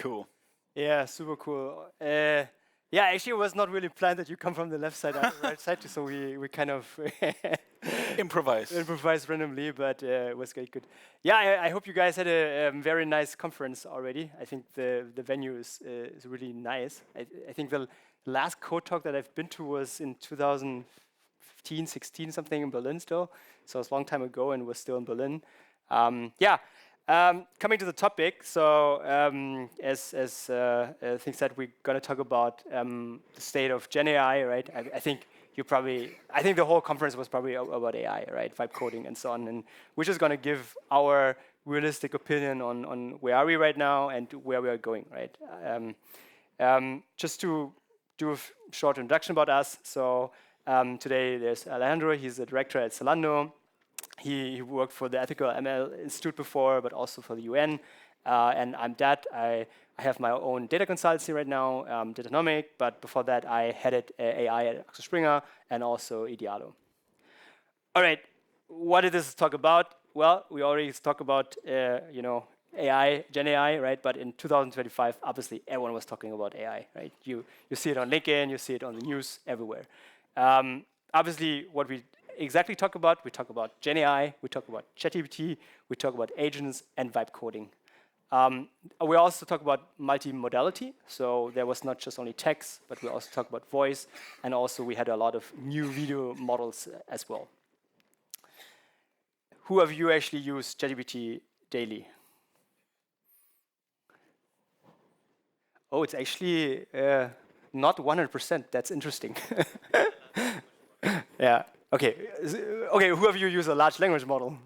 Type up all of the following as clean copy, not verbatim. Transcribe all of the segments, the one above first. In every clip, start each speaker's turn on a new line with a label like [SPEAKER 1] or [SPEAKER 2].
[SPEAKER 1] cool.
[SPEAKER 2] Yeah, super cool. Yeah, actually, it was not really planned that you come from the left side or right side, so we kind of
[SPEAKER 1] Improvise
[SPEAKER 2] randomly, but it was very good. Yeah, I hope you guys had a very nice conference already. I think the venue is really nice. I think the last code talk that I've been to was in 2015, 16, something in Berlin still. So it's a long time ago and was still in Berlin. Yeah. Coming to the topic, so as things that we're going to talk about the state of GenAI, right? I think the whole conference was probably about AI, right? Vibe coding and so on, and we're just going to give our realistic opinion on where are we right now and where we are going, right? Just to do a short introduction about us. So today there's Alejandro. He's the director at Zalando. He worked for the Ethical ML Institute before, but also for the UN. And I'm Dad. I have my own data consultancy right now, Datanomic, but before that I headed AI at Axel Springer and also Idealo. All right, what did this talk about? Well, we already talked about AI, GenAI, right? But in 2025, obviously everyone was talking about AI, right? You see it on LinkedIn, you see it on the news, everywhere. Obviously, what we exactly talk about GenAI, we talk about ChatGPT, we talk about agents and vibe coding. We also talk about multimodality, so there was not just only text, but we also talk about voice, and also we had a lot of new video models as well. Who of you actually use ChatGPT daily? Oh, it's actually not 100%. That's interesting. Yeah. Okay. Who of you use a large language model?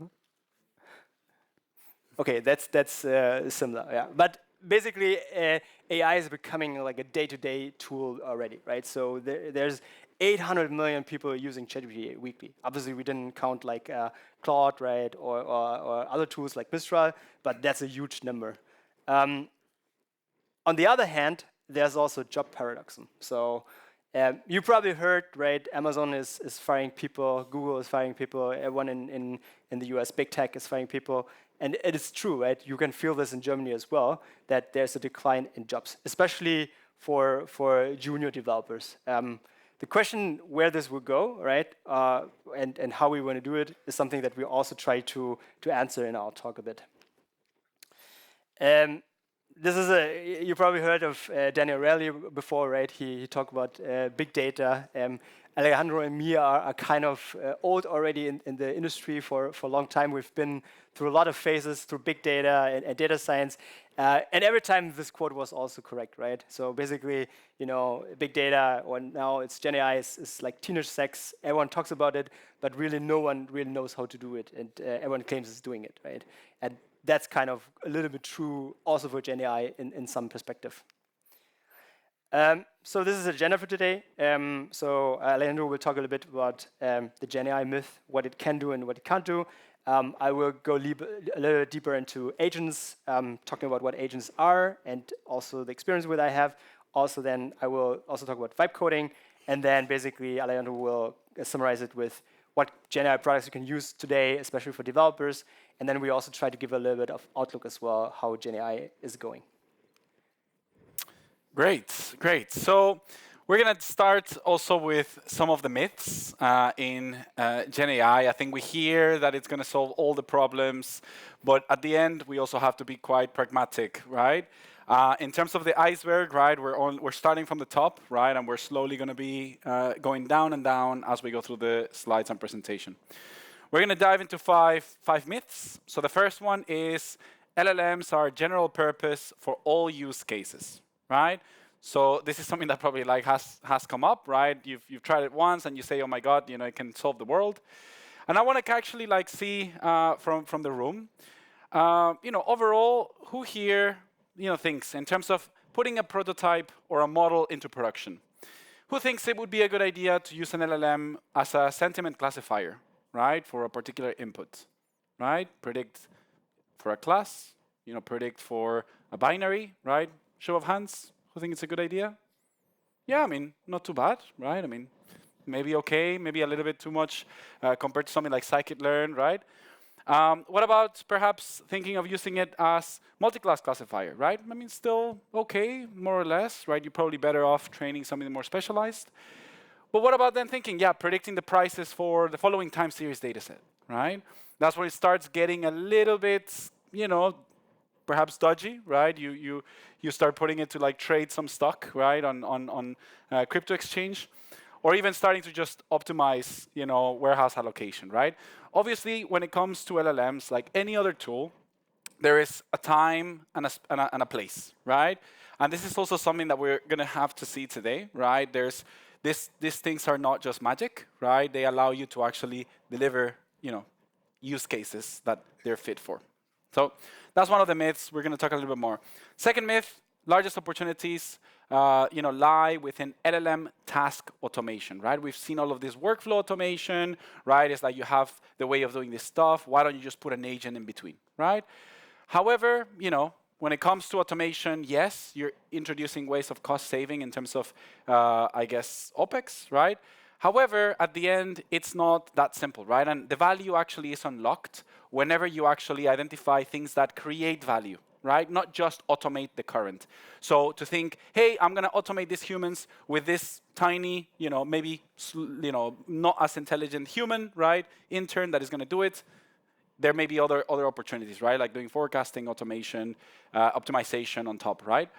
[SPEAKER 2] Okay, that's similar. Yeah. But basically, AI is becoming like a day-to-day tool already, right? So there's 800 million people using ChatGPT weekly. Obviously, we didn't count like Claude, right, or other tools like Mistral, but that's a huge number. On the other hand, there's also job paradox. So you probably heard, right, Amazon is firing people, Google is firing people, everyone in the US, big tech is firing people. And it is true, right? You can feel this in Germany as well, that there's a decline in jobs, especially for junior developers. The question where this will go, right, and how we want to do it is something that we also try to answer in our talk a bit. This is you probably heard of Daniel Raleigh before, right? He talked about big data. Alejandro and me are kind of old already in the industry for a long time. We've been through a lot of phases through big data and data science. And every time this quote was also correct, right? So basically, big data, or now it's GenAI, is like teenage sex. Everyone talks about it, but really no one really knows how to do it. And everyone claims it's doing it, right? And that's kind of a little bit true also for GenAI in some perspective. So this is the agenda for today. So Alejandro will talk a little bit about the GenAI myth, what it can do and what it can't do. I will go a little bit deeper into agents, talking about what agents are and also the experience with I have. Also then I will also talk about vibe coding, and then basically Alejandro will summarize it with what GenAI products you can use today, especially for developers. And then we also try to give a little bit of outlook as well, how GenAI is going.
[SPEAKER 1] Great. So we're going to start also with some of the myths in GenAI. I think we hear that it's going to solve all the problems, but at the end, we also have to be quite pragmatic, right? In terms of the iceberg, right, we're starting from the top, right, and we're slowly going to be going down and down as we go through the slides and presentation. We're going to dive into five myths. So the first one is LLMs are general purpose for all use cases, right? So this is something that probably has come up, right? You've tried it once and you say, oh my God, it can solve the world. And I want to actually see from the room, overall, who here thinks in terms of putting a prototype or a model into production? Who thinks it would be a good idea to use an LLM as a sentiment classifier, right, for a particular input, right? Predict for a class, predict for a binary, right? Show of hands, who think it's a good idea? Yeah, not too bad, right? Maybe okay, maybe a little bit too much compared to something like scikit-learn, right? What about perhaps thinking of using it as multi-class classifier, right? I mean, still okay, more or less, right? You're probably better off training something more specialized. But what about then thinking, yeah, predicting the prices for the following time series data set, right? That's when it starts getting a little bit, perhaps dodgy, right? You start putting it to like trade some stock, right, on crypto exchange, or even starting to just optimize, warehouse allocation, right? Obviously, when it comes to LLMs, like any other tool, there is a time and a place, right? And this is also something that we're going to have to see today, right? These things are not just magic, right? They allow you to actually deliver, use cases that they're fit for. So that's one of the myths. We're going to talk a little bit more. Second myth, largest opportunities, lie within LLM task automation, right? We've seen all of this workflow automation, right? It's like you have the way of doing this stuff. Why don't you just put an agent in between, right? However, when it comes to automation, yes, you're introducing ways of cost saving in terms of, OpEx, right? However, at the end, it's not that simple, right? And the value actually is unlocked whenever you actually identify things that create value, right? Not just automate the current. So to think, hey, I'm going to automate these humans with this tiny, maybe, not as intelligent human, right? Intern that is going to do it. There may be other opportunities, right? Like doing forecasting, automation, optimization on top, right?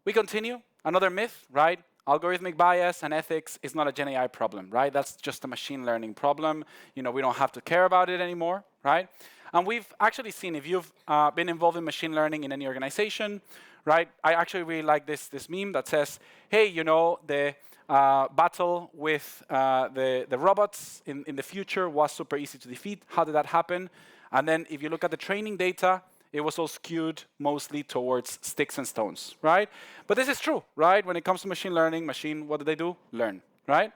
[SPEAKER 1] We continue. Another myth, right? Algorithmic bias and ethics is not a GenAI problem, right? That's just a machine learning problem. We don't have to care about it anymore, right? And we've actually seen, if you've been involved in machine learning in any organization, right? I actually really like this meme that says, hey, the battle with the robots in the future was super easy to defeat. How did that happen? And then if you look at the training data, it was all skewed mostly towards sticks and stones, right? But this is true, right? When it comes to machine learning, what do they do? Learn, right?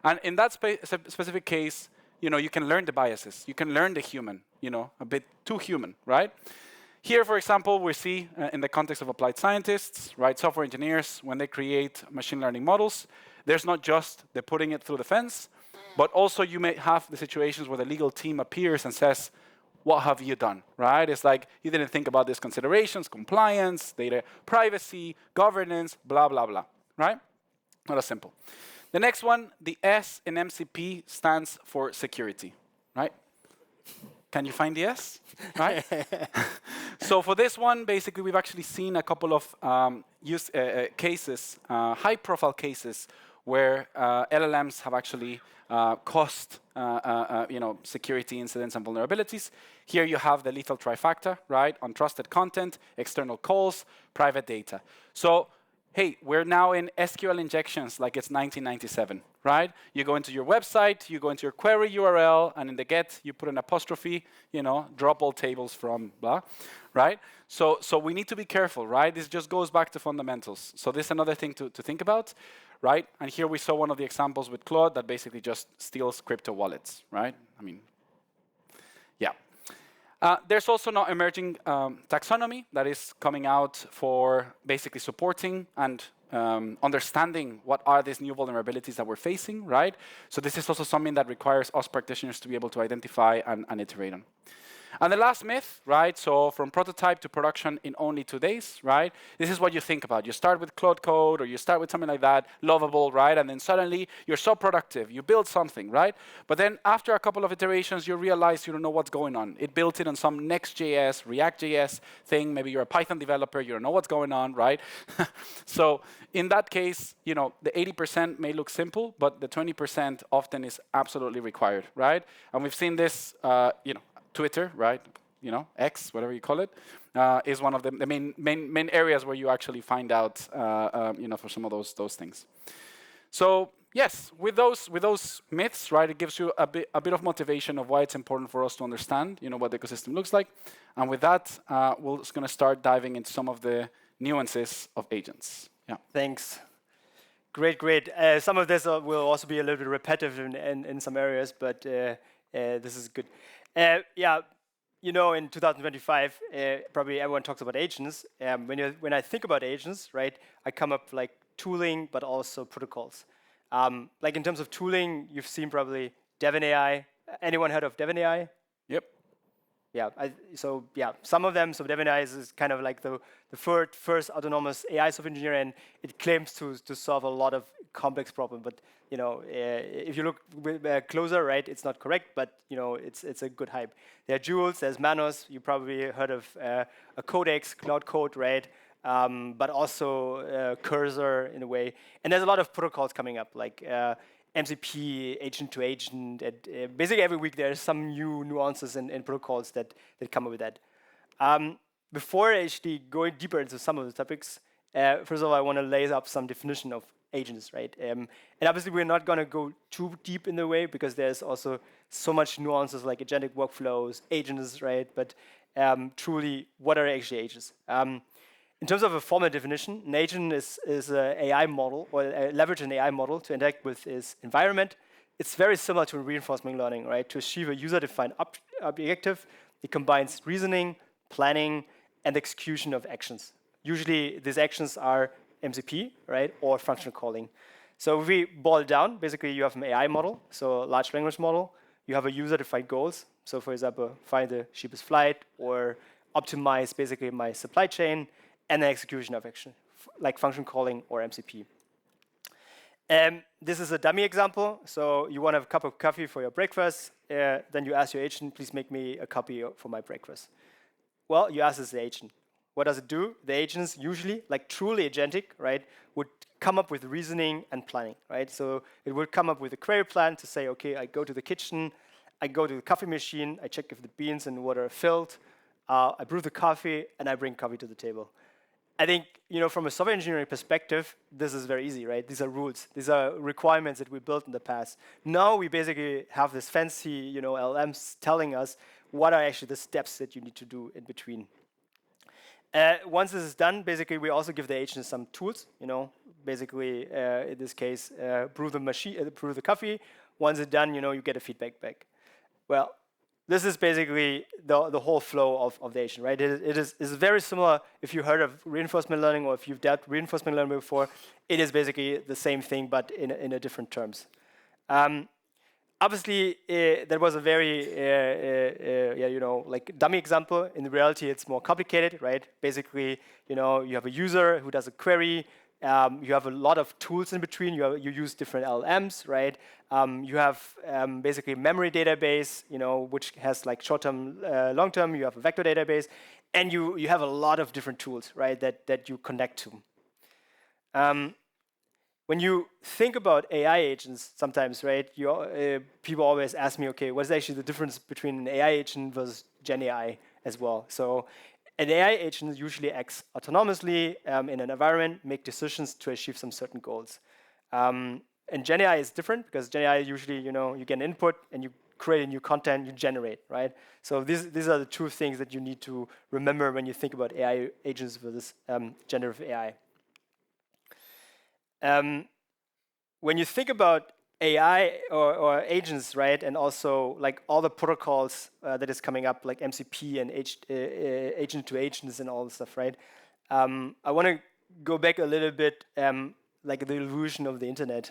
[SPEAKER 1] And in that specific case, you can learn the biases. You can learn the human, a bit too human, right? Here, for example, we see in the context of applied scientists, right, software engineers, when they create machine learning models, there's not just the putting it through the fence, but also you may have the situations where the legal team appears and says, what have you done, right? It's like you didn't think about these considerations, compliance, data privacy, governance, blah, blah, blah, right? Not as simple. The next one, the S in MCP stands for security, right? Can you find the S? Right? So for this one, basically, we've actually seen a couple of cases, high-profile cases, where LLMs have actually caused security incidents and vulnerabilities. Here you have the lethal trifecta, right? Untrusted content, external calls, private data. So hey, we're now in SQL injections like it's 1997, right? You go into your website, you go into your query URL, and in the get, you put an apostrophe, drop all tables from blah, right? So we need to be careful, right? This just goes back to fundamentals. So this is another thing to think about, right? And here we saw one of the examples with Claude that basically just steals crypto wallets, right? I mean, yeah. There's also now emerging taxonomy that is coming out for basically supporting and understanding what are these new vulnerabilities that we're facing, right? So this is also something that requires us practitioners to be able to identify and iterate on. And the last myth, right? So from prototype to production in only 2 days, right? This is what you think about. You start with Claude Code or you start with something like that, lovable, right? And then suddenly you're so productive. You build something, right? But then after a couple of iterations, you realize you don't know what's going on. It built it on some Next.js, React.js thing. Maybe you're a Python developer. You don't know what's going on, right? So in that case, the 80% may look simple, but the 20% often is absolutely required, right? And we've seen this, Twitter, right? X, whatever you call it, is one of the main areas where you actually find out, for some of those things. So yes, with those myths, right, it gives you a bit of motivation of why it's important for us to understand, what the ecosystem looks like. And with that, we're just going to start diving into some of the nuances of agents. Yeah.
[SPEAKER 2] Thanks. Great. Some of this will also be a little bit repetitive in some areas, but this is good. In 2025, probably everyone talks about agents. When I think about agents, right, I come up like tooling, but also protocols. Like in terms of tooling, you've seen probably Devon AI. Anyone heard of Devon AI?
[SPEAKER 1] Yep.
[SPEAKER 2] Yeah, some of them. So Gemini is kind of like the first autonomous AI software engineer, and it claims to solve a lot of complex problems. But if you look closer, right, it's not correct. But it's a good hype. There are Jules, there's Manos. You probably heard of a Codex, Cloud Code, right? But also Cursor in a way. And there's a lot of protocols coming up, like MCP, agent to agent. And, basically, every week there's some new nuances and protocols that come up with that. Before actually going deeper into some of the topics, first of all, I want to lay up some definition of agents, right? And obviously, we're not going to go too deep in the way because there's also so much nuances like agentic workflows, agents, right? But truly, what are actually agents? In terms of a formal definition, an agent is an AI model, or leverage an AI model to interact with its environment. It's very similar to reinforcement learning, right? To achieve a user-defined objective, it combines reasoning, planning, and execution of actions. Usually, these actions are MCP, right, or function calling. So if we boil it down, basically you have an AI model, so a large language model. You have a user-defined goals. So for example, find the cheapest flight or optimize basically my supply chain, and the execution of action, like function calling or MCP. This is a dummy example. So you want to have a cup of coffee for your breakfast. Then you ask your agent, please make me a copy for my breakfast. Well, you ask the agent. What does it do? The agents usually, like truly agentic, right, would come up with reasoning and planning, right? So it would come up with a query plan to say, okay, I go to the kitchen, I go to the coffee machine, I check if the beans and water are filled, I brew the coffee, and I bring coffee to the table. I think, from a software engineering perspective, this is very easy, right? These are rules. These are requirements that we built in the past. Now we basically have this fancy, LLMs telling us what are actually the steps that you need to do in between. Once this is done, basically we also give the agent some tools. Basically in this case, brew the coffee. Once it's done, you get a feedback back. Well, this is basically the whole flow of the agent, right? It is very similar if you heard of reinforcement learning or if you've dealt with reinforcement learning before. It is basically the same thing, but in a different terms. Obviously, that was a very like dummy example. In reality, it's more complicated, right? Basically, you have a user who does a query. You have a lot of tools in between. You use different LLMs, right? You have basically a memory database, which has like short-term, long-term. You have a vector database, and you have a lot of different tools, right? That you connect to. When you think about AI agents, sometimes, right? People always ask me, okay, what's actually the difference between an AI agent versus GenAI as well? So an AI agent usually acts autonomously in an environment, make decisions to achieve some certain goals. And GenAI is different because GenAI usually, you get an input and you create a new content, you generate, right? So these are the two things that you need to remember when you think about AI agents versus generative AI. When you think about AI or agents, right, and also like all the protocols that is coming up, like MCP and agent to agents and all this stuff, right? I want to go back a little bit, like the evolution of the internet.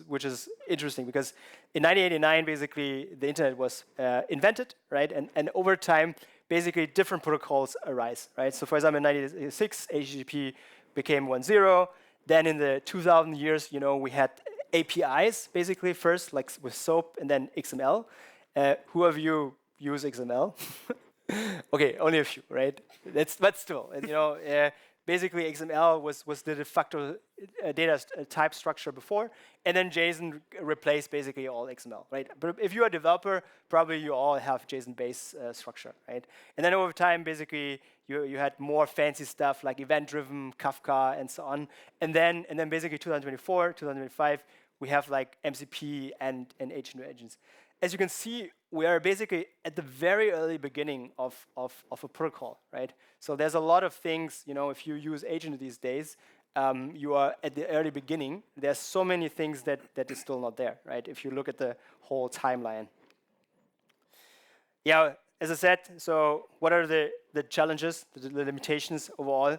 [SPEAKER 2] Which is interesting because in 1989, basically the internet was invented, right? And over time, basically different protocols arise, right? So for example, in 1986, HTTP became 1.0. Then in the 2000 years, we had APIs basically first, like with SOAP, and then XML. Who of you use XML? Okay, only a few, right? But still, basically XML was the de facto data type structure before, and then JSON replaced basically all XML, right? But if you're a developer, probably you all have JSON-based structure, right? And then over time, basically, you had more fancy stuff like event-driven, Kafka, and so on. And then basically 2024, 2025, we have like MCP and agent to agents. As you can see, we are basically at the very early beginning of a protocol, right? So there's a lot of things, if you use agent these days, you are at the early beginning. There's so many things that is still not there, right? If you look at the whole timeline. Yeah, as I said, so what are the challenges, the limitations overall?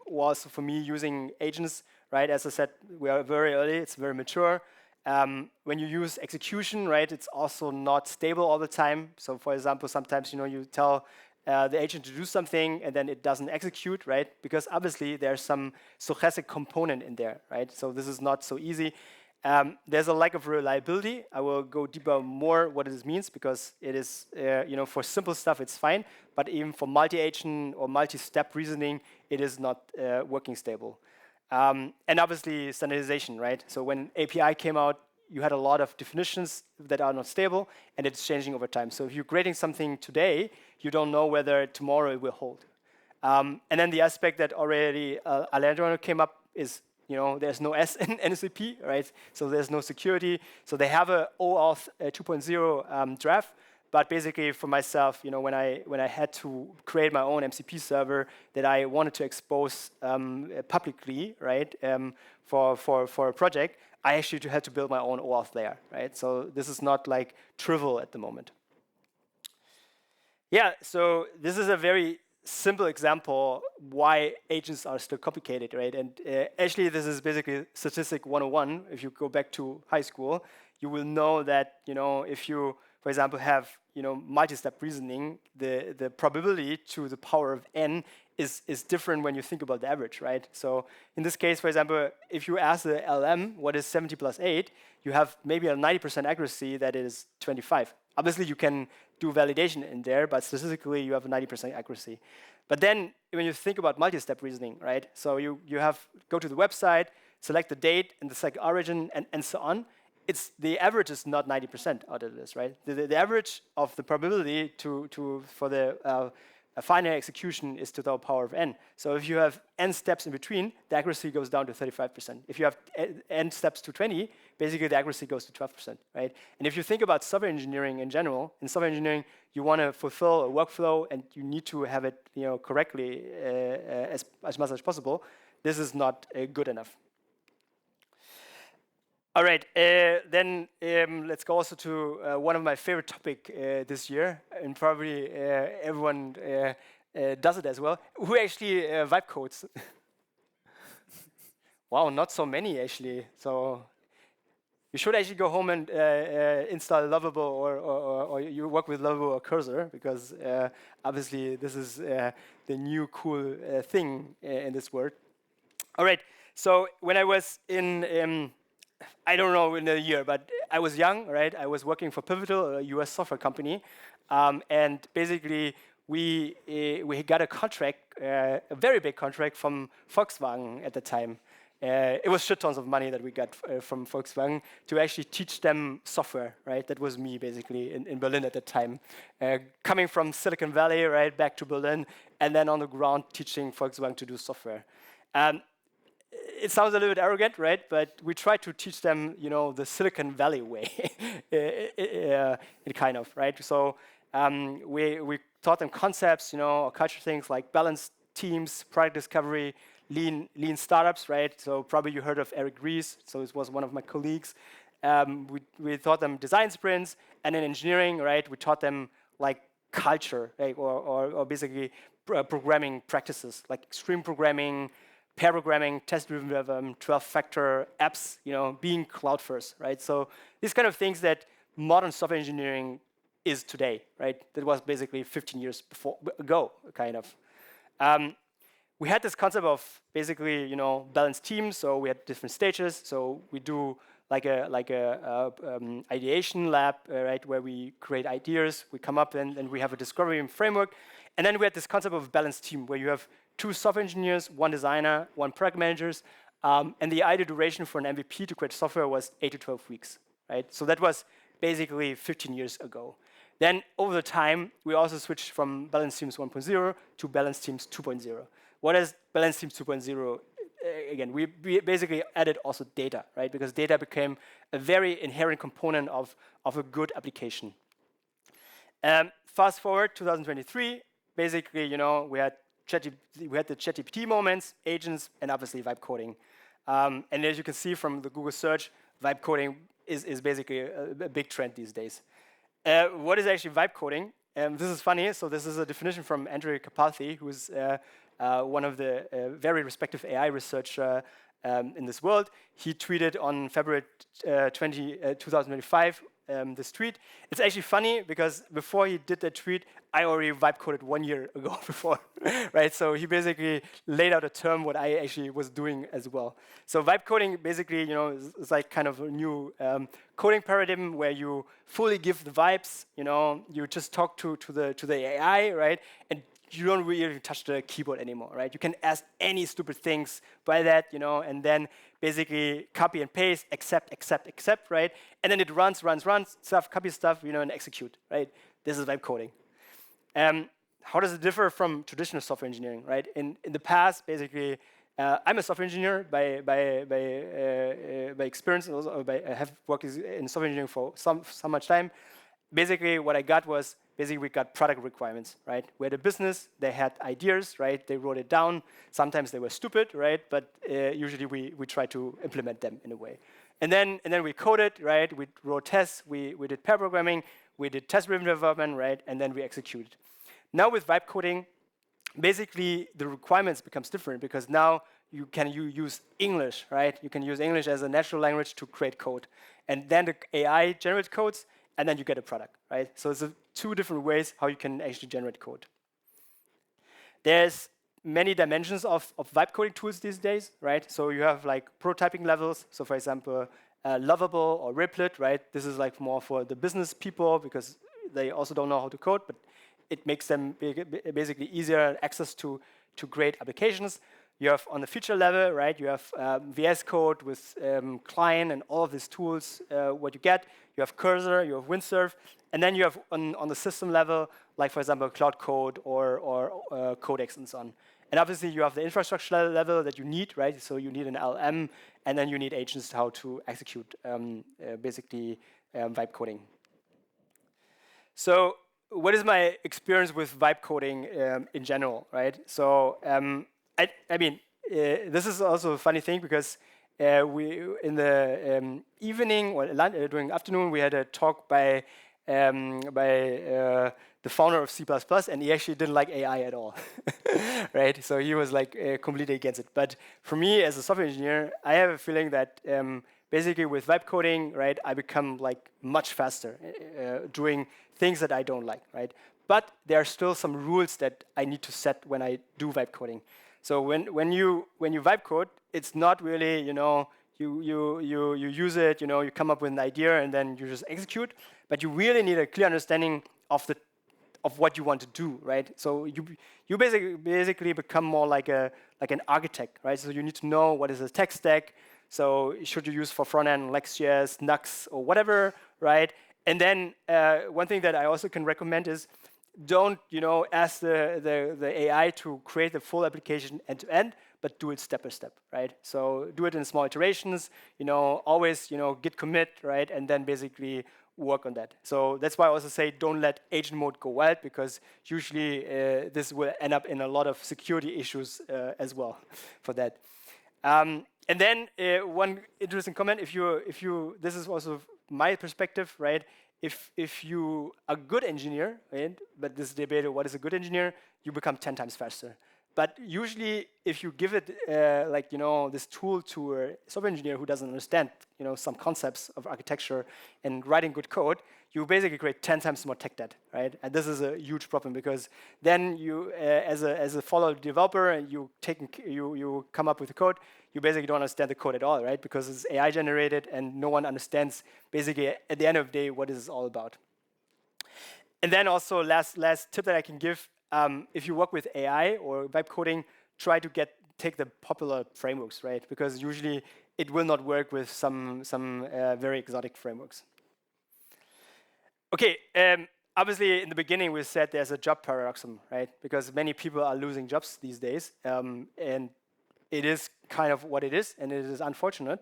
[SPEAKER 2] Was for me using agents, right? As I said, we are very early, it's very mature. When you use execution, right, it's also not stable all the time. So for example, sometimes you tell the agent to do something and then it doesn't execute, right? Because obviously there's some stochastic component in there, right? So this is not so easy. There's a lack of reliability. I will go deeper more what this means because it is, for simple stuff it's fine, but even for multi-agent or multi-step reasoning, it is not working stable. And obviously standardization, right? So when API came out, you had a lot of definitions that are not stable, and it's changing over time. So if you're creating something today, you don't know whether tomorrow it will hold. And then the aspect that already Alejandro came up is, there's no S in NSAP, right? So there's no security. So they have a OAuth 2.0 draft, but basically for myself, when I had to create my own MCP server that I wanted to expose publicly, right, for a project, I actually had to build my own OAuth layer, right? So this is not like trivial at the moment. Yeah, so this is a very simple example why agents are still complicated, right? And actually, this is basically statistic 101. If you go back to high school, you will know that, if you, for example, have, multi-step reasoning, the probability to the power of n is different when you think about the average, right? So in this case, for example, if you ask the LM what is 70 plus 8, you have maybe a 90% accuracy that is 25. Obviously, you can do validation in there, but statistically, you have a 90% accuracy. But then when you think about multi-step reasoning, right? So you go to the website, select the date and the select origin, and so on. The average is not 90% out of this, right? The average of the probability for the final execution is to the power of n. So if you have n steps in between, the accuracy goes down to 35%. If you have n steps to 20, basically the accuracy goes to 12%, right? And if you think about software engineering in general, in software engineering, you want to fulfill a workflow and you need to have it correctly as much as possible. This is not good enough. All right, then let's go also to one of my favorite topic this year, and probably everyone does it as well. Who actually vibe codes? Wow, not so many actually. So you should actually go home and install Lovable or you work with Lovable or Cursor because obviously this is the new cool thing in this world. All right, so when I was in I don't know in a year, but I was young, right? I was working for Pivotal, a US software company, and basically we got a contract, a very big contract from Volkswagen at the time. It was shit tons of money that we got from Volkswagen to actually teach them software, right? That was me basically in Berlin at the time, coming from Silicon Valley, right, back to Berlin, and then on the ground teaching Volkswagen to do software. It sounds a little bit arrogant, right? But we try to teach them, the Silicon Valley way, kind of, right? So we taught them concepts, culture things like balanced teams, product discovery, lean startups, right? So probably you heard of Eric Ries. So this was one of my colleagues. We taught them design sprints, and in engineering, right? We taught them like culture, right? or basically programming practices like extreme programming, pair programming, test-driven 12-factor apps, being cloud first, right? So these kind of things that modern software engineering is today, right? That was basically 15 years ago, kind of. We had this concept of basically, balanced teams. So we had different stages. So we do like a ideation lab, right, where we create ideas, we come up and we have a discovery framework. And then we had this concept of balanced team where you have 2 software engineers, 1 designer, 1 product managers, and the ideal duration for an MVP to create software was 8 to 12 weeks, right? So that was basically 15 years ago. Then over the time, we also switched from balanced teams 1.0 to balanced teams 2.0. What is balanced teams 2.0? Again, we basically added also data, right? Because data became a very inherent component of a good application. Fast forward 2023, basically, we had the ChatGPT moments, agents, and obviously vibe coding. And as you can see from the Google search, vibe coding is basically a big trend these days. What is actually vibe coding? This is funny. So this is a definition from Andrew Karpathy, who's one of the very respected AI researcher in this world. He tweeted on February 2025 this tweet. It's actually funny because before he did that tweet, I already vibe coded 1 year ago before, right? So he basically laid out a term what I actually was doing as well. So vibe coding basically, is like kind of a new coding paradigm where you fully give the vibes. You just talk to the AI, right? And you don't really touch the keyboard anymore, right? You can ask any stupid things by that, and then basically copy and paste, accept, right? And then it runs, stuff, copy stuff, and execute, right? This is vibe coding. How does it differ from traditional software engineering, right? In the past, basically, I'm a software engineer by experience. Also I have worked in software engineering for so much time. Basically, what I got was we got product requirements, right? Where the business, they had ideas, right? They wrote it down. Sometimes they were stupid, right? But usually we try to implement them in a way. And then we coded, right? We wrote tests. We did pair programming. We did test-driven development, right? And then we executed. Now with vibe coding, basically the requirements becomes different because now you use English, right? You can use English as a natural language to create code. And then the AI generates codes, and then you get a product, right? So it's two different ways how you can actually generate code. There's many dimensions of vibe coding tools these days, right? So you have like prototyping levels. So for example, Lovable or Replit, right? This is like more for the business people because they also don't know how to code, but it makes them basically easier access to great applications. You have on the feature level, right? You have VS Code with Client and all of these tools, what you get. You have Cursor, you have Windsurf, and then you have on the system level, like for example, Cloud Code or Codex and so on. And obviously you have the infrastructure level that you need, right? So you need an LM, and then you need agents how to execute basically vibe coding. So what is my experience with vibe coding in general, right? So I mean, this is also a funny thing because we in the evening or during afternoon we had a talk by the founder of C++, and he actually didn't like AI at all, right? So he was like completely against it. But for me, as a software engineer, I have a feeling that basically with vibe coding, right, I become like much faster doing things that I don't like, right? But there are still some rules that I need to set when I do vibe coding. So when you vibe code, it's not really you use it, you come up with an idea and then you just execute. But you really need a clear understanding of what you want to do, right? So you basically become more like an architect, right? So you need to know what is a tech stack. So should you use for front end Next.js, Nux, or whatever, right? And then one thing that I also can recommend is don't ask the AI to create the full application end to end, but do it step by step, right? So do it in small iterations. Always git commit, right? And then basically work on that. So that's why I also say don't let agent mode go wild because usually this will end up in a lot of security issues as well for that. And then one interesting comment: if you this is also my perspective, right? If you are a good engineer, right? But this debate of what is a good engineer, you become 10 times faster. But usually, if you give it this tool to a software engineer who doesn't understand some concepts of architecture and writing good code, you basically create 10 times more tech debt, right? And this is a huge problem because then you, as a follow developer, and you come up with the code, you basically don't understand the code at all, right? Because it's AI generated and no one understands basically at the end of the day what this is all about. And then also last tip that I can give. If you work with AI or vibe coding, try to take the popular frameworks, right? Because usually it will not work with some very exotic frameworks. Okay, obviously in the beginning we said there's a job paradoxum, right? Because many people are losing jobs these days, and it is kind of what it is, and it is unfortunate.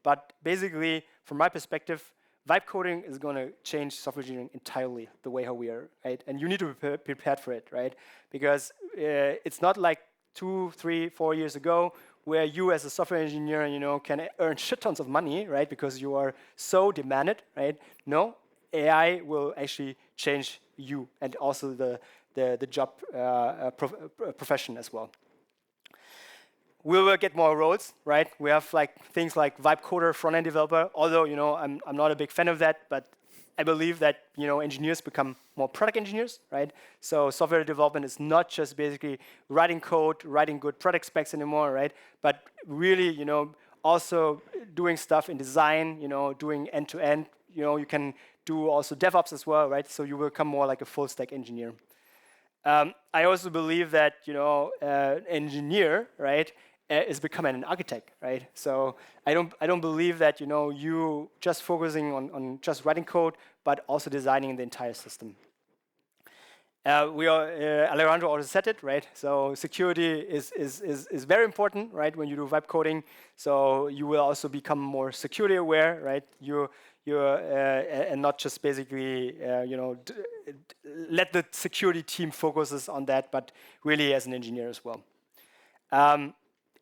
[SPEAKER 2] But basically, from my perspective, vibe coding is going to change software engineering entirely, the way how we are, right? And you need to be prepared for it, right? Because it's not like 2, 3, 4 years ago where you as a software engineer, can earn shit tons of money, right? Because you are so demanded, right? No, AI will actually change you and also the job profession as well. We will get more roles, right? We have like things like vibe coder, front-end developer. Although I'm not a big fan of that, but I believe that engineers become more product engineers, right? So software development is not just basically writing code, writing good product specs anymore, right? But really, also doing stuff in design, doing end-to-end. You can do also DevOps as well, right? So you will become more like a full-stack engineer. I also believe that engineer, right, is becoming an architect, right? So I don't believe that you just focusing on just writing code, but also designing the entire system. Alejandro already said it, right? So security is very important, right? When you do vibe coding, so you will also become more security aware, right? And not just basically let the security team focuses on that, but really as an engineer as well.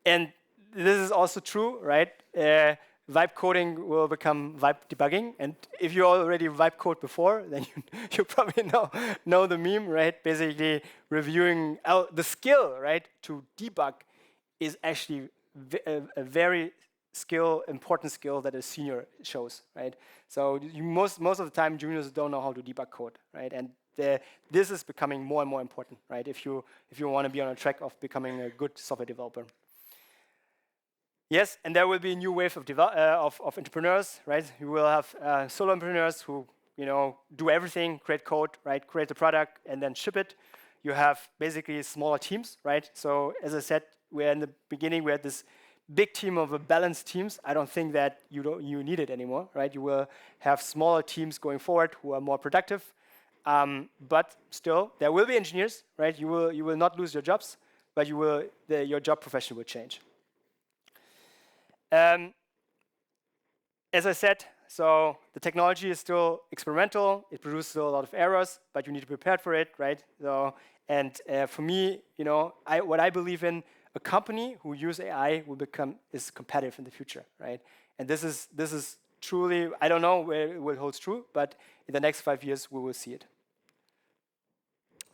[SPEAKER 2] And this is also true, right? Vibe coding will become vibe debugging, and if you already vibe code before, then you probably know the meme, right? Basically, reviewing the skill, right, to debug is actually a very important skill that a senior shows, right? So most of the time, juniors don't know how to debug code, right? And this is becoming more and more important, right? If you want to be on a track of becoming a good software developer. Yes, and there will be a new wave of entrepreneurs, right? You will have solo entrepreneurs who do everything, create code, right? Create the product and then ship it. You have basically smaller teams, right? So as I said, we're in the beginning, we had this big team of balanced teams. I don't think that you need it anymore, right? You will have smaller teams going forward who are more productive, but still there will be engineers, right? You will not lose your jobs, but your job profession will change. As I said, so the technology is still experimental. It produces still a lot of errors, but you need to be prepared for it, right? So, and for me, what I believe in, a company who use AI is competitive in the future, right? And this is truly, I don't know where it will hold true, but in the next 5 years we will see it.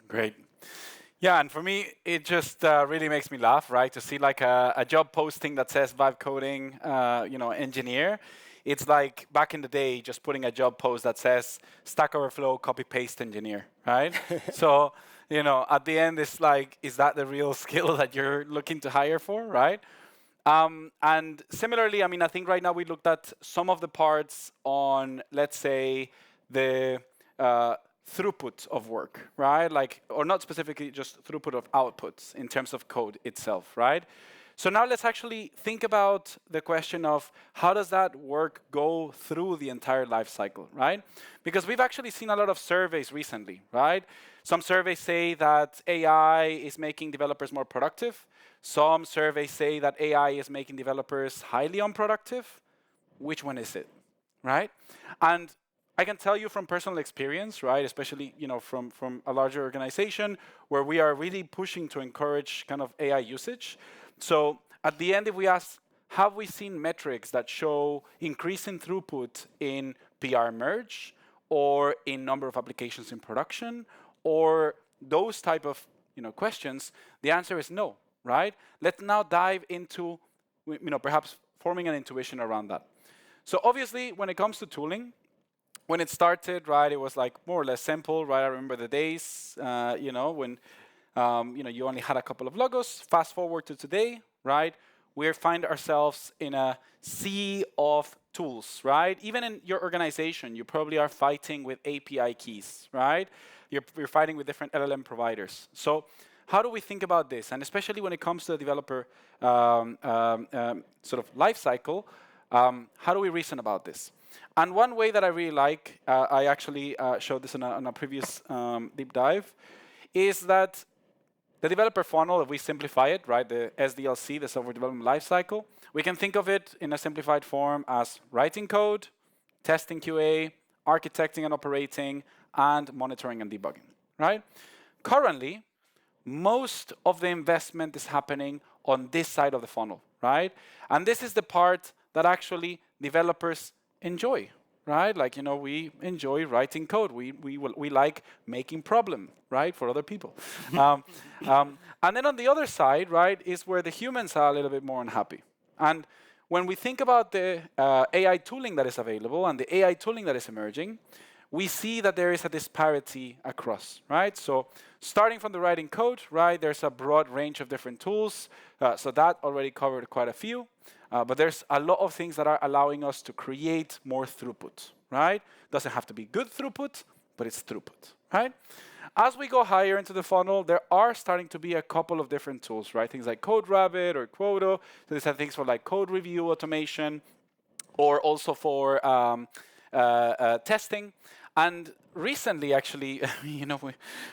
[SPEAKER 1] Great. Yeah, and for me, it just really makes me laugh, right? To see like a job posting that says vibe coding, engineer. It's like back in the day, just putting a job post that says Stack Overflow copy paste engineer, right? So, at the end, it's like, is that the real skill that you're looking to hire for, right? And similarly, I think right now we looked at some of the parts on, let's say, the throughput of work, right? Like, or not specifically just throughput of outputs in terms of code itself, right? So now let's actually think about the question of how does that work go through the entire life cycle, right? Because we've actually seen a lot of surveys recently, right? Some surveys say that AI is making developers more productive. Some surveys say that AI is making developers highly unproductive. Which one is it, right? And I can tell you from personal experience, right, especially from a larger organization where we are really pushing to encourage kind of AI usage. So at the end, if we ask, have we seen metrics that show increase in throughput in PR merge or in number of applications in production or those type of questions? The answer is no, right? Let's now dive into perhaps forming an intuition around that. So obviously, when it comes to tooling, when it started, right, it was like more or less simple, right? I remember the days, when you only had a couple of logos. Fast forward to today, right? We find ourselves in a sea of tools, right? Even in your organization, you probably are fighting with API keys, right? You're fighting with different LLM providers. So how do we think about this? And especially when it comes to the developer sort of life cycle, how do we reason about this? And one way that I really like, I actually showed this on a previous deep dive, is that the developer funnel, if we simplify it, right, the SDLC, the software development lifecycle, we can think of it in a simplified form as writing code, testing QA, architecting and operating, and monitoring and debugging, right? Currently, most of the investment is happening on this side of the funnel, right? And this is the part that actually developers enjoy, right? Like, we enjoy writing code. We like making problem, right, for other people. um, and then on the other side, right, is where the humans are a little bit more unhappy. And when we think about the AI tooling that is available and the AI tooling that is emerging, we see that there is a disparity across, right? So starting from the writing code, right, there's a broad range of different tools. So that already covered quite a few. But there's a lot of things that are allowing us to create more throughput, right? Doesn't have to be good throughput, but it's throughput, right? As we go higher into the funnel, there are starting to be a couple of different tools, right? Things like CodeRabbit or Quoto. So these are things for like code review automation, or also for testing. And recently, actually,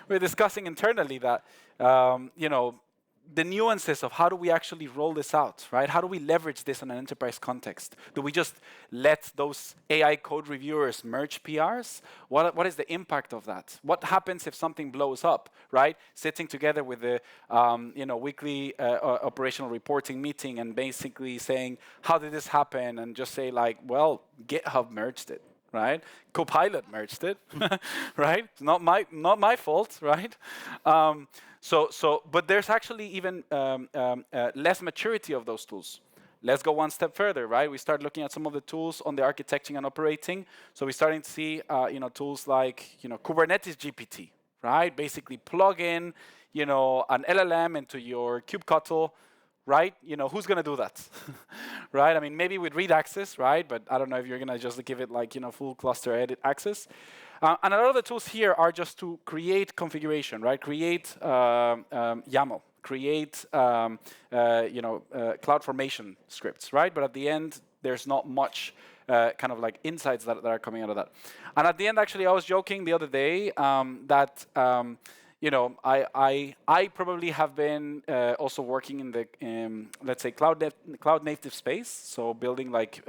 [SPEAKER 1] we're discussing internally that, the nuances of how do we actually roll this out, right? How do we leverage this in an enterprise context? Do we just let those AI code reviewers merge PRs? What is the impact of that? What happens if something blows up, right? Sitting together with the weekly operational reporting meeting and basically saying, how did this happen? And just say like, well, GitHub merged it, right? Copilot merged it, right? It's not my fault, right? But there's actually even less maturity of those tools. Let's go one step further, right? We start looking at some of the tools on the architecting and operating. So we're starting to see, tools like, Kubernetes GPT, right? Basically plug in, an LLM into your kubectl, right? Who's going to do that, right? I mean, maybe with read access, right? But I don't know if you're going to just give it like, full cluster edit access. And a lot of the tools here are just to create configuration, right? Create YAML, create CloudFormation scripts, right? But at the end, there's not much kind of like insights that are coming out of that. And at the end, actually, I was joking the other day that I probably have been also working in the, let's say, cloud native space. So building like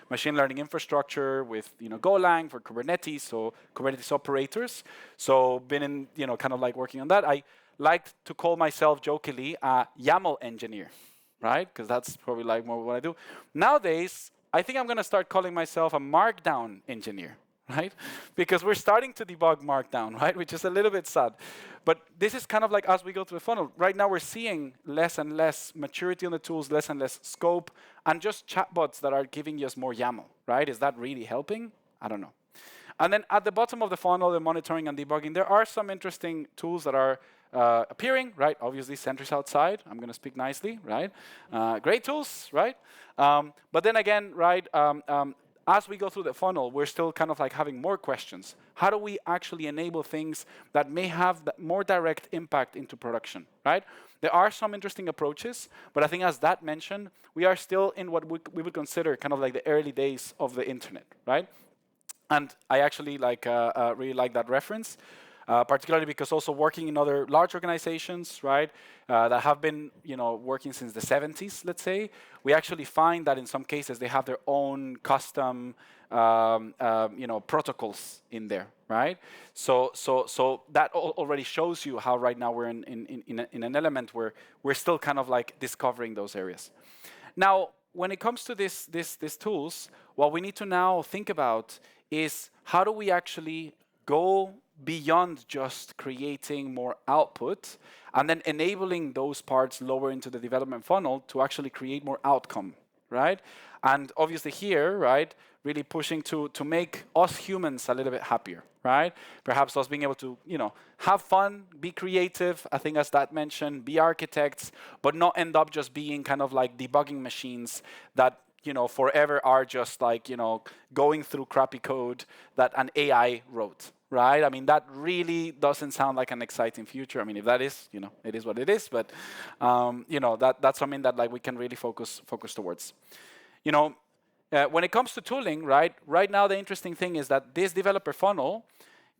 [SPEAKER 1] machine learning infrastructure with, Golang for Kubernetes, so Kubernetes operators. So been in, kind of like working on that. I like to call myself jokingly a YAML engineer, right? Because that's probably like more what I do. Nowadays, I think I'm going to start calling myself a markdown engineer, right? Because we're starting to debug Markdown, right? Which is a little bit sad. But this is kind of like as we go through the funnel. Right now we're seeing less and less maturity on the tools, less and less scope, and just chatbots that are giving us more YAML, right? Is that really helping? I don't know. And then at the bottom of the funnel, the monitoring and debugging, there are some interesting tools that are appearing, right? Obviously, Sentry's outside. I'm going to speak nicely, right? Great tools, right? But then again, right, as we go through the funnel, we're still kind of like having more questions. How do we actually enable things that may have more direct impact into production, right? There are some interesting approaches, but I think as that mentioned, we are still in what we would consider kind of like the early days of the internet, right? And I actually really like that reference, particularly because also working in other large organizations, right, that have been, working since the 70s, let's say, we actually find that in some cases they have their own custom, protocols in there, right? So that already shows you how right now we're in an element where we're still kind of like discovering those areas. Now, when it comes to these tools, what we need to now think about is how do we actually go beyond just creating more output and then enabling those parts lower into the development funnel to actually create more outcome, right? And obviously here, right, really pushing to make us humans a little bit happier, right? Perhaps us being able to, have fun, be creative, I think as that mentioned, be architects, but not end up just being kind of like debugging machines that, forever are just like, going through crappy code that an AI wrote, right? I mean, that really doesn't sound like an exciting future. I mean, if that is, it is what it is, but, that's something that like we can really focus towards. When it comes to tooling, right now the interesting thing is that this developer funnel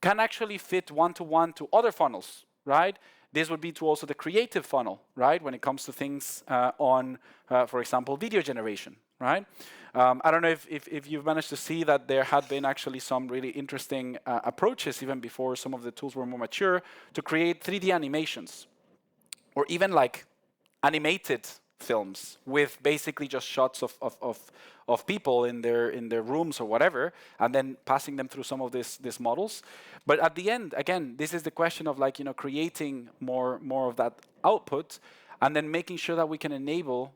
[SPEAKER 1] can actually fit one-to-one to other funnels, right? This would be to also the creative funnel, right? When it comes to things for example, video generation, right? I don't know if you've managed to see that there had been actually some really interesting approaches even before some of the tools were more mature to create 3D animations or even like animated films with basically just shots of people in their rooms or whatever, and then passing them through some of these models. But at the end, again, this is the question of like, creating more of that output, and then making sure that we can enable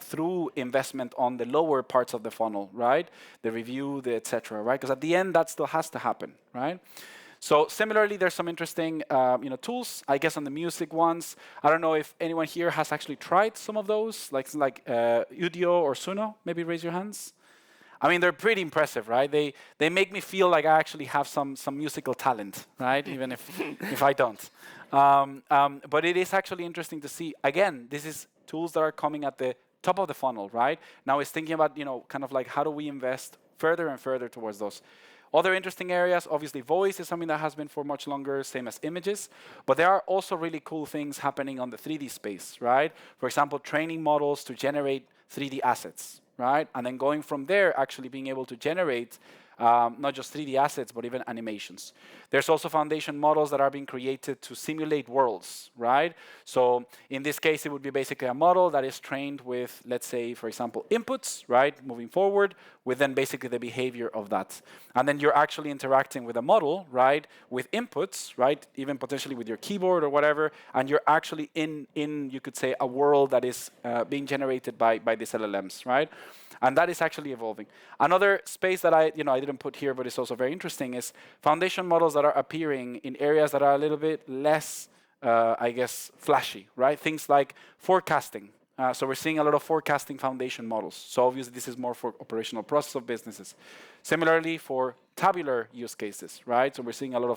[SPEAKER 1] through investment on the lower parts of the funnel, right? The review, the etc., right? Because at the end, that still has to happen, right? So similarly, there's some interesting tools, I guess, on the music ones. I don't know if anyone here has actually tried some of those, like Udio or Suno. Maybe raise your hands. I mean, they're pretty impressive, right? They make me feel like I actually have some musical talent, right? Even if I don't. But it is actually interesting to see. Again, this is tools that are coming at the top of the funnel, right? Now it's thinking about, kind of like how do we invest further and further towards those. Other interesting areas, obviously voice is something that has been for much longer, same as images. But there are also really cool things happening on the 3D space, right? For example, training models to generate 3D assets, right? And then going from there, actually being able to generate not just 3D assets, but even animations. There's also foundation models that are being created to simulate worlds, right? So in this case, it would be basically a model that is trained with, let's say, for example, inputs, right? Moving forward, with then basically the behavior of that. And then you're actually interacting with a model, right? With inputs, right? Even potentially with your keyboard or whatever. And you're actually in you could say, a world that is being generated by these LLMs, right? And that is actually evolving. Another space that I didn't put here, but it's also very interesting, is foundation models that are appearing in areas that are a little bit less, I guess, flashy, right? Things like forecasting. So we're seeing a lot of forecasting foundation models. So obviously this is more for operational process of businesses. Similarly for tabular use cases, right? So we're seeing a lot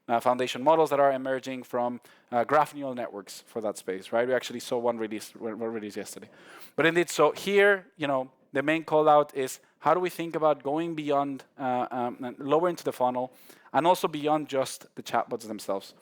[SPEAKER 1] of foundation models that are emerging from graph neural networks for that space, right? We actually saw one released yesterday. But indeed, so here, the main call out is how do we think about going beyond, lower into the funnel, and also beyond just the chatbots themselves.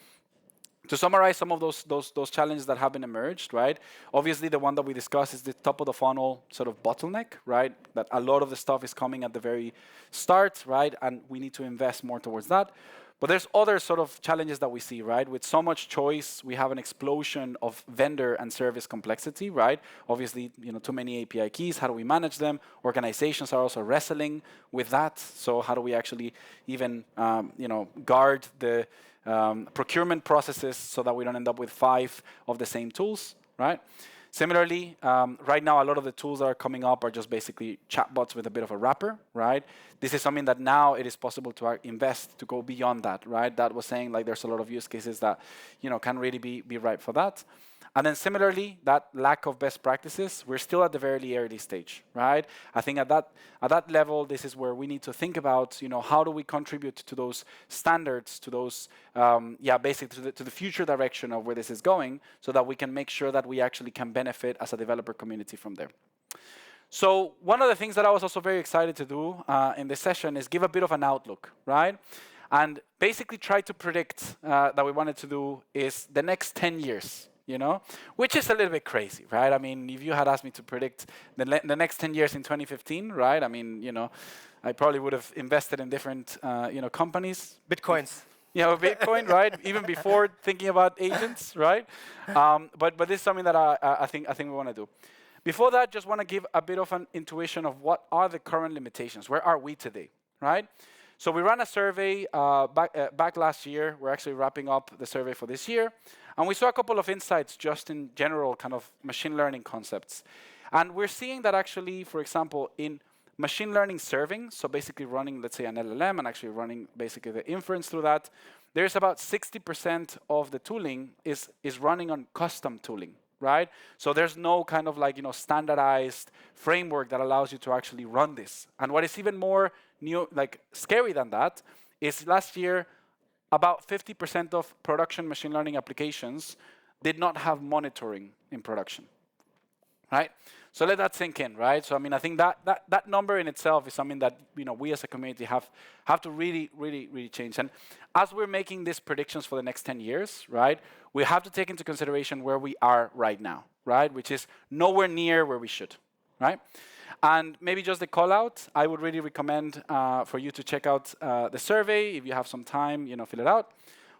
[SPEAKER 1] To summarize some of those challenges that have been emerged, right? Obviously, the one that we discussed is the top of the funnel sort of bottleneck, right? That a lot of the stuff is coming at the very start, right? And we need to invest more towards that. But there's other sort of challenges that we see, right? With so much choice, we have an explosion of vendor and service complexity, right? Obviously, too many API keys. How do we manage them? Organizations are also wrestling with that. So how do we actually even, guard the procurement processes so that we don't end up with 5 of the same tools, right? Similarly, right now, a lot of the tools that are coming up are just basically chatbots with a bit of a wrapper, right? This is something that now it is possible to invest to go beyond that, right? That was saying like there's a lot of use cases that, can really be right for that. And then similarly, that lack of best practices, we're still at the very early stage, right? I think at that level, this is where we need to think about, how do we contribute to those standards, to those, basically to the future direction of where this is going, so that we can make sure that we actually can benefit as a developer community from there. So one of the things that I was also very excited to do in this session is give a bit of an outlook, right? And basically try to predict that we wanted to do is the next 10 years. Which is a little bit crazy, right? I mean, if you had asked me to predict the next 10 years in 2015, right? I mean, I probably would have invested in different, companies.
[SPEAKER 2] Bitcoins.
[SPEAKER 1] Yeah, Bitcoin, right? Even before thinking about agents, right? But this is something that I think we want to do. Before that, just want to give a bit of an intuition of what are the current limitations. Where are we today, right? So we ran a survey back last year. We're actually wrapping up the survey for this year. And we saw a couple of insights just in general kind of machine learning concepts. And we're seeing that actually, for example, in machine learning serving, so basically running, let's say, an LLM and actually running basically the inference through that, there's about 60% of the tooling is running on custom tooling, right? So there's no kind of like, standardized framework that allows you to actually run this. And what is even more scary than that is last year, about 50% of production machine learning applications did not have monitoring in production, right? So let that sink in, right? So I mean, I think that number in itself is something that we as a community have to really change. And as we're making these predictions for the next 10 years, right, we have to take into consideration where we are right now, right, which is nowhere near where we should, right? And maybe just the call out, I would really recommend for you to check out the survey. If you have some time, fill it out.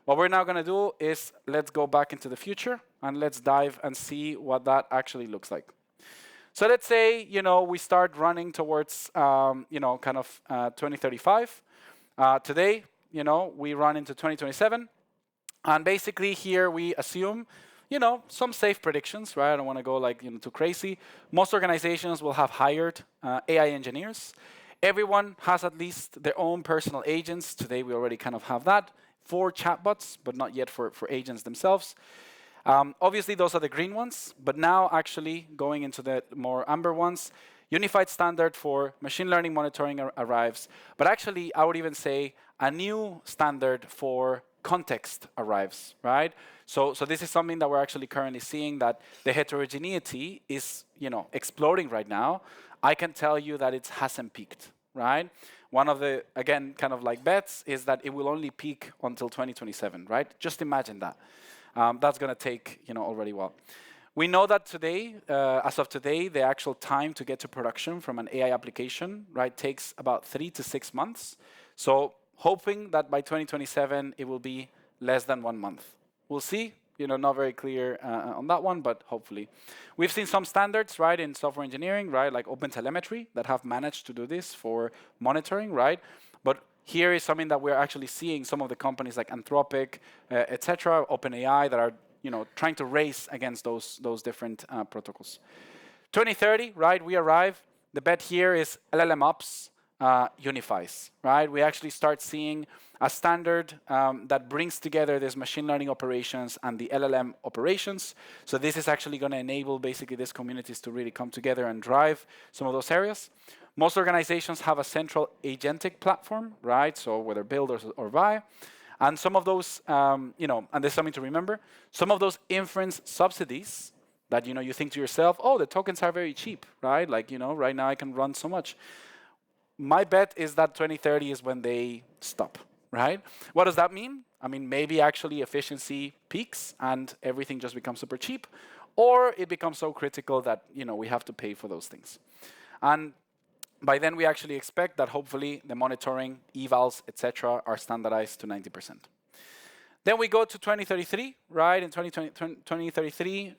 [SPEAKER 1] What we're now going to do is let's go back into the future and let's dive and see what that actually looks like. So let's say, we start running towards, kind of 2035. Today, we run into 2027. And basically here we assume, some safe predictions, right? I don't want to go like, too crazy. Most organizations will have hired AI engineers. Everyone has at least their own personal agents. Today we already kind of have that for chatbots, but not yet for agents themselves. Obviously, those are the green ones, but now actually going into the more amber ones, unified standard for machine learning monitoring arrives. But actually, I would even say a new standard for context arrives, right? So this is something that we're actually currently seeing, that the heterogeneity is, exploding right now. I can tell you that it hasn't peaked, right? One of the, again, kind of like bets is that it will only peak until 2027, right? Just imagine that. That's going to take, already well. We know that today, as of today, the actual time to get to production from an AI application, right, takes about 3 to 6 months. So hoping that by 2027, it will be less than 1 month. We'll see. Not very clear on that one, but hopefully. We've seen some standards, right, in software engineering, right, like OpenTelemetry, that have managed to do this for monitoring, right? But here is something that we're actually seeing some of the companies like Anthropic, etc., OpenAI, that are trying to race against those different protocols. 2030, right? We arrive. The bet here is MLOps unifies, right? We actually start seeing a standard that brings together this machine learning operations and the LLM operations. So this is actually going to enable basically these communities to really come together and drive some of those areas. Most organizations have a central agentic platform, right? So whether build or buy. And some of those, and there's something to remember, some of those inference subsidies that, you think to yourself, oh, the tokens are very cheap, right? Like, right now I can run so much. My bet is that 2030 is when they stop, right? What does that mean? I mean, maybe actually efficiency peaks and everything just becomes super cheap, or it becomes so critical that, we have to pay for those things. And by then, we actually expect that hopefully the monitoring, evals, etc., are standardized to 90%. Then we go to 2033, right? In 2033,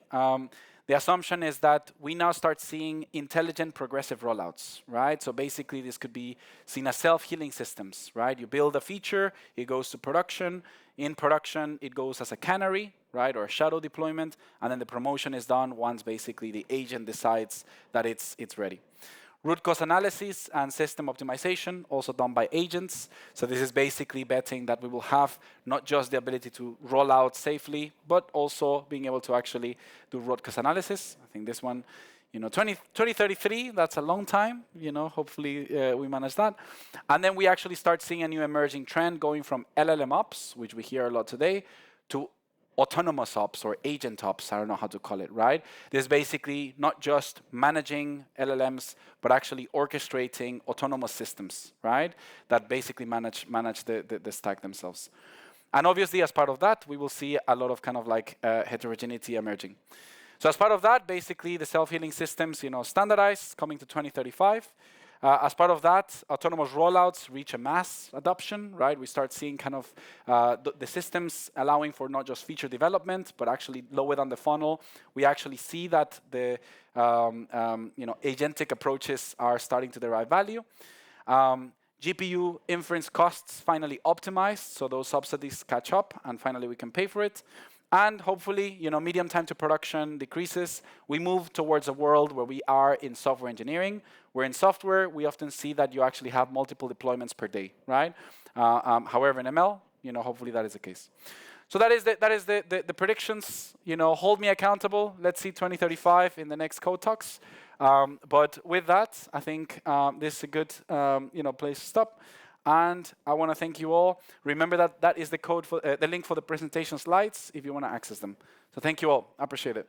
[SPEAKER 1] the assumption is that we now start seeing intelligent progressive rollouts, right? So basically, this could be seen as self-healing systems, right? You build a feature, it goes to production. In production, it goes as a canary, right, or a shadow deployment, and then the promotion is done once basically the agent decides that it's ready. Root cause analysis and system optimization, also done by agents. So this is basically betting that we will have not just the ability to roll out safely, but also being able to actually do root cause analysis. I think this one, 2033, that's a long time. Hopefully we manage that. And then we actually start seeing a new emerging trend going from LLM ops, which we hear a lot today, to autonomous ops or agent ops, I don't know how to call it, right? This is basically not just managing LLMs, but actually orchestrating autonomous systems, right? That basically manage the stack themselves. And obviously, as part of that, we will see a lot of kind of like heterogeneity emerging. So as part of that, basically the self-healing systems, standardize coming to 2035. As part of that, autonomous rollouts reach a mass adoption, right? We start seeing kind of the systems allowing for not just feature development, but actually lower down the funnel. We actually see that the agentic approaches are starting to derive value. GPU inference costs finally optimized, so those subsidies catch up, and finally we can pay for it. And hopefully, medium time to production decreases. We move towards a world where we are in software engineering. Where in software, we often see that you actually have multiple deployments per day, right? However, in ML, hopefully that is the case. So that is the predictions. Hold me accountable. Let's see 2035 in the next code talks. But with that, I think this is a good place to stop. And I want to thank you all. Remember that is the code for the link for the presentation slides if you want to access them. So thank you all. I appreciate it.